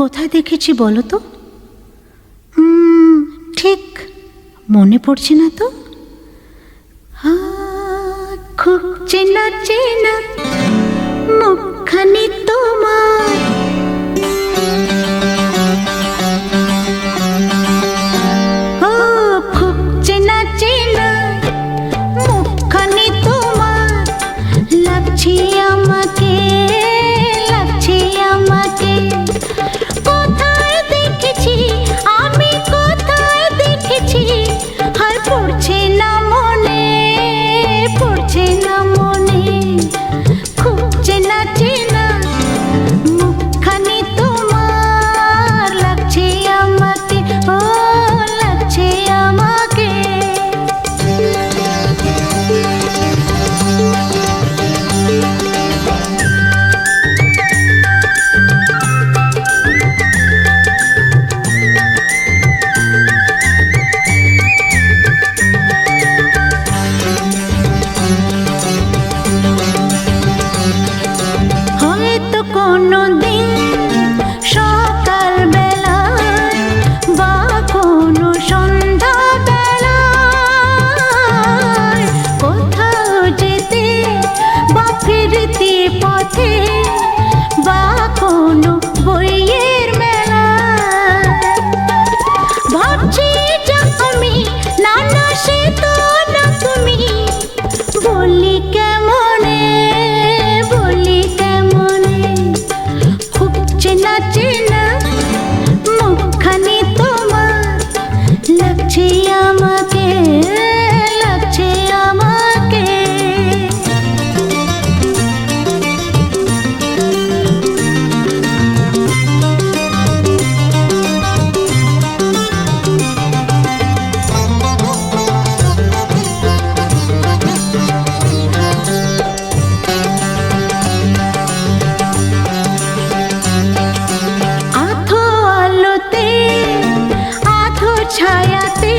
কোথায় দেখেছি বলো তো? ঠিক মনে পড়ছে না তো। খুব চেনা চেনা মুখখানি তোমার, ও খুব চেনা চেনা মুখখানি তোমার, লাগছে আমাকে, লাগছে আমাকে। কোথায় দেখেছি আমি, কোথায় দেখেছি, আর পড়ছে না মনে, পড়ছে না মনে। খুব চেনা চেনা মুখখানি তোমার, লাগছে আমাকে, ও লাগছে আমাকে। হয়তো কোনো দিন সকাল বেলায় বা কোনো সন্ধ্যা বেলায়, কোথাও যেতে বা ফিরতে পথে, বা কোনো বইয়ের মেলায়, ভাবছি যা আমি, না না সে তো না তুমি, বলি কেমনে, বলি কেমনে। খুব চেনা চেনা মুখখানি তোমার, লাগছে আমাকে, লাগছে আমাকে। আধো আলোতে, আধো ছায়াতে,